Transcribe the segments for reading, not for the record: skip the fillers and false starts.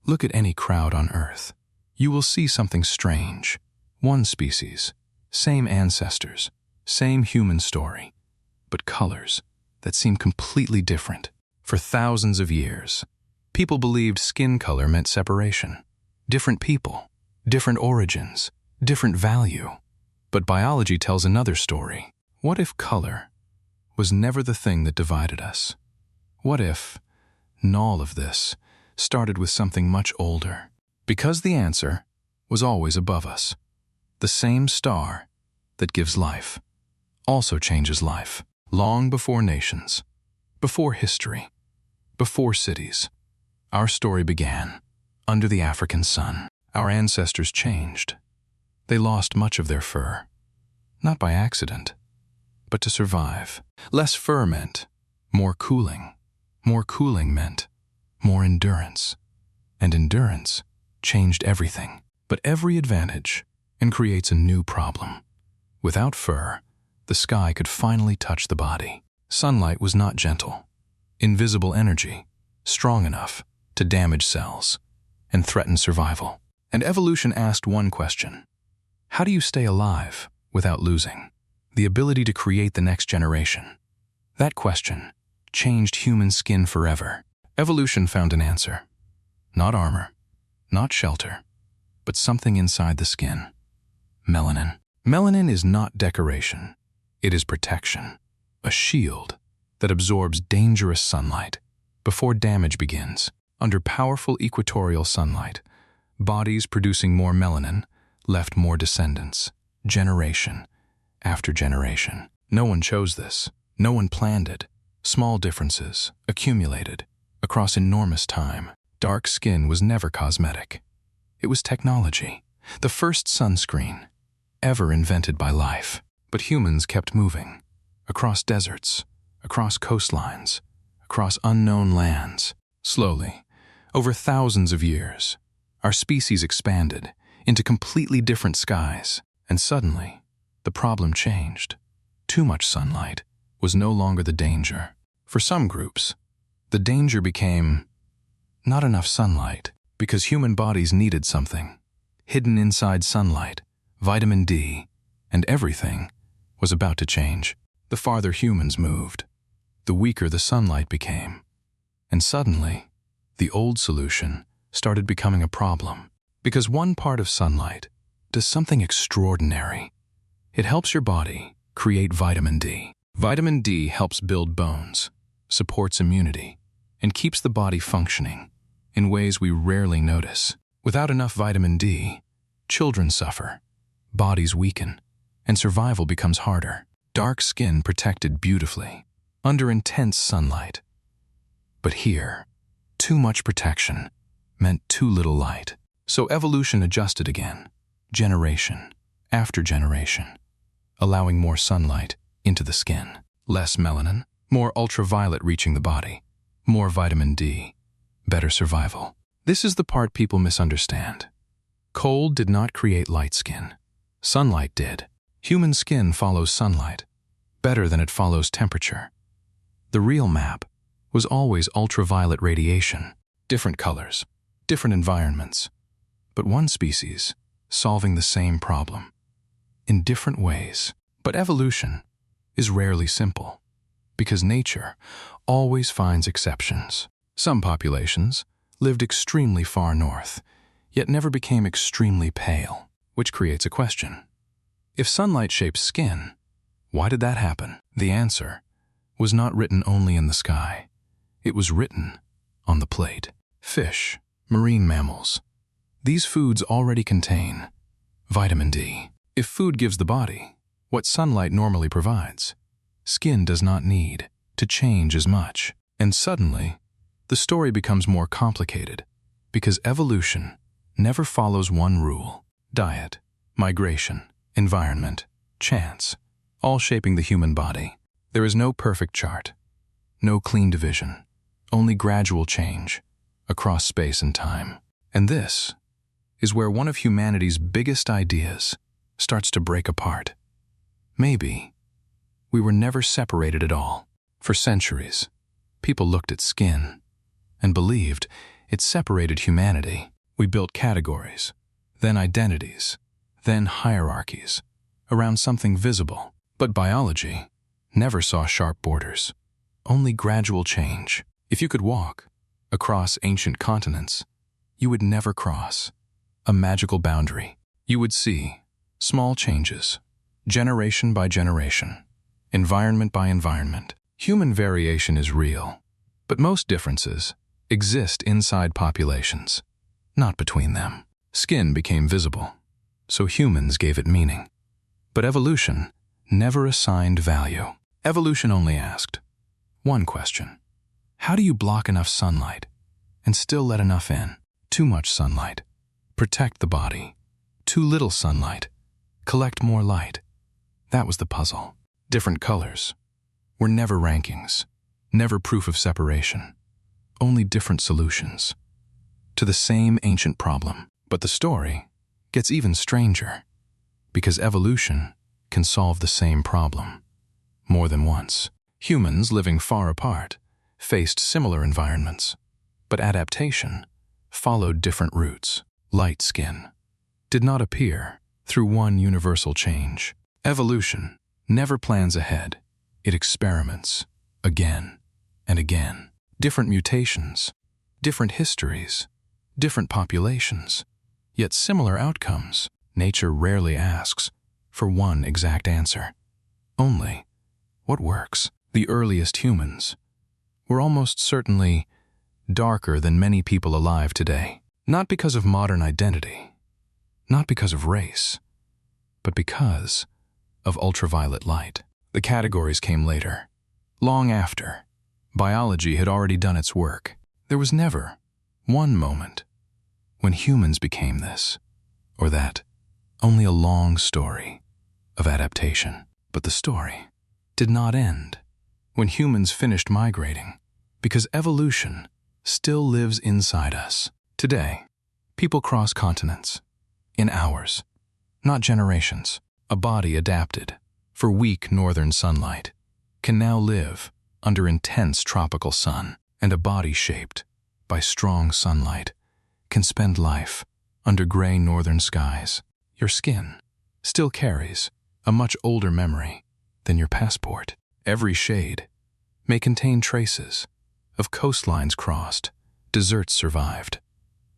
Look at any crowd on Earth. You will see something strange. One species, same ancestors, same human story, but colors that seem completely different. For thousands of years, people believed skin color meant separation. Different people, different origins, different value. But biology tells another story. What if color was never the thing that divided us? What if all of this started with something much older? Because the answer was always above us. The same star that gives life also changes life. Long before nations, before history, before cities, our story began under the African sun. Our ancestors changed. They lost much of their fur, not by accident, but to survive. Less fur meant more cooling. More cooling meant more endurance. And endurance changed everything. But every advantage creates a new problem. Without fur, the sky could finally touch the body. Sunlight was not gentle. Invisible energy, strong enough to damage cells and threaten survival. And evolution asked one question: how do you stay alive without losing the ability to create the next generation? That question changed human skin forever. Evolution found an answer. Not armor, not shelter, but something inside the skin. Melanin. Melanin is not decoration. It is protection. A shield that absorbs dangerous sunlight before damage begins. Under powerful equatorial sunlight, bodies producing more melanin left more descendants, generation after generation. No one chose this. No one planned it. Small differences accumulated across enormous time. Dark skin was never cosmetic. It was technology, the first sunscreen ever invented by life. But humans kept moving, across deserts, across coastlines, across unknown lands. Slowly, over thousands of years, our species expanded into completely different skies, and suddenly, the problem changed. Too much sunlight was no longer the danger. For some groups, the danger became not enough sunlight, because human bodies needed something. Hidden inside sunlight, vitamin D, and everything was about to change. The farther humans moved, the weaker the sunlight became. And suddenly, the old solution started becoming a problem. Because one part of sunlight does something extraordinary. It helps your body create vitamin D. Vitamin D helps build bones, supports immunity, and keeps the body functioning in ways we rarely notice. Without enough vitamin D, children suffer, bodies weaken, and survival becomes harder. Dark skin protected beautifully, under intense sunlight. But here, too much protection meant too little light. So evolution adjusted again, generation after generation, allowing more sunlight into the skin. Less melanin, more ultraviolet reaching the body, more vitamin D, better survival. This is the part people misunderstand. Cold did not create light skin. Sunlight did. Human skin follows sunlight better than it follows temperature. The real map was always ultraviolet radiation, different colors, different environments, but one species solving the same problem in different ways. But evolution is rarely simple, because nature always finds exceptions. Some populations lived extremely far north, yet never became extremely pale, which creates a question. If sunlight shapes skin, why did that happen? The answer was not written only in the sky. It was written on the plate. Fish, marine mammals. These foods already contain vitamin D. If food gives the body what sunlight normally provides, skin does not need to change as much. And suddenly, the story becomes more complicated, because evolution never follows one rule. Diet, migration, environment, chance, all shaping the human body. There is no perfect chart, no clean division, only gradual change across space and time. And this is where one of humanity's biggest ideas starts to break apart. Maybe we were never separated at all. For centuries, people looked at skin and believed It separated humanity. We built categories, then identities, then hierarchies, around something visible. But biology never saw sharp borders, only gradual change. If you could walk across ancient continents, you would never cross a magical boundary. You would see small changes, generation by generation, environment by environment. Human variation is real, but most differences exist inside populations, not between them. Skin became visible, so humans gave it meaning. But evolution never assigned value. Evolution only asked one question: how do you block enough sunlight and still let enough in? Too much sunlight, protect the body. Too little sunlight, collect more light. That was the puzzle. Different colors were never rankings, never proof of separation, only different solutions to the same ancient problem. But the story gets even stranger, because evolution can solve the same problem more than once. Humans living far apart faced similar environments, but adaptation followed different routes. Light skin did not appear through one universal change. Evolution never plans ahead. It experiments again and again. Different mutations, different histories, different populations, yet similar outcomes. Nature rarely asks for one exact answer, only what works. The earliest humans were almost certainly darker than many people alive today, not because of modern identity, not because of race, but because of ultraviolet light. The categories came later, long after biology had already done its work. There was never one moment when humans became this or that, only a long story of adaptation. But the story did not end when humans finished migrating, because evolution still lives inside us. Today, people cross continents in hours, not generations. A body adapted for weak northern sunlight can now live under intense tropical sun, and a body shaped by strong sunlight can spend life under gray northern skies. Your skin still carries a much older memory than your passport. Every shade may contain traces of coastlines crossed, deserts survived,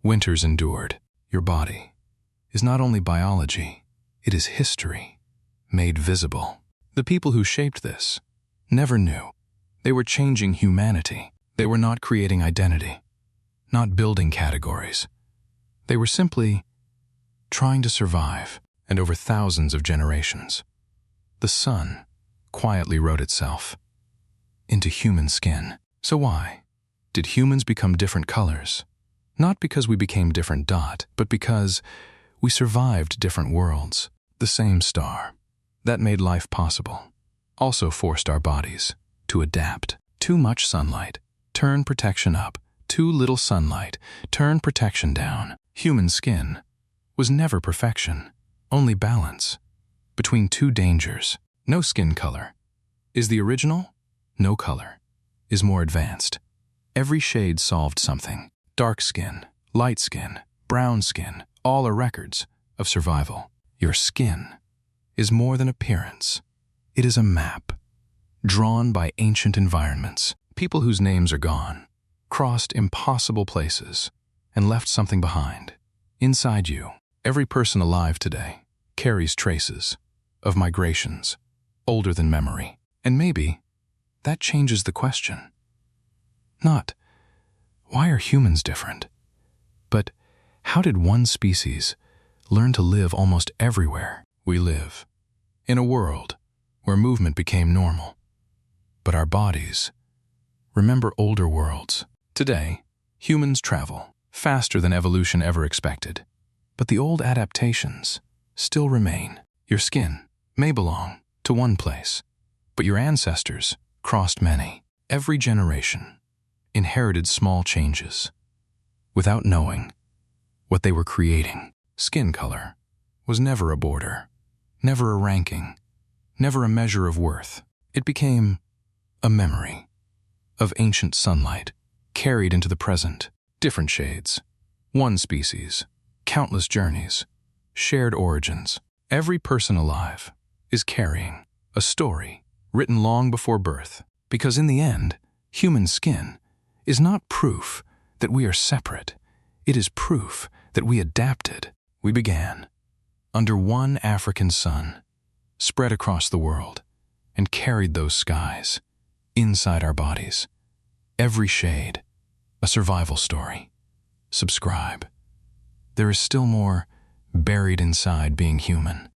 winters endured. Your body is not only biology, it is history made visible. The people who shaped this never knew they were changing humanity. They were not creating identity, not building categories. They were simply trying to survive. And over thousands of generations, the sun quietly wrote itself into human skin. So why did humans become different colors? Not because we became different dot, but because we survived different worlds. The same star that made life possible also forced our bodies to adapt. Too much sunlight, turn protection up. Too little sunlight, turn protection down. Human skin was never perfection, only balance between two dangers. No skin color is the original, no color is more advanced. Every shade solved something. Dark skin, light skin, brown skin, all are records of survival. Your skin is more than appearance. It is a map drawn by ancient environments. People whose names are gone crossed impossible places and left something behind. Inside you, every person alive today carries traces of migrations older than memory. And maybe that changes the question. Not, why are humans different? But how did one species learn to live almost everywhere we live? In a world where movement became normal, but our bodies remember older worlds. Today, humans travel faster than evolution ever expected, but the old adaptations still remain. Your skin may belong to one place, but your ancestors crossed many. Every generation inherited small changes without knowing what they were creating. Skin color was never a border, never a ranking, never a measure of worth. It became a memory of ancient sunlight carried into the present. Different shades. One species. Countless journeys. Shared origins. Every person alive is carrying a story written long before birth, because in the end, human skin is not proof that we are separate. It is proof that we adapted. We began under one African sun, spread across the world, and carried those skies inside our bodies. Every shade, a survival story. Subscribe. There is still more buried inside being human.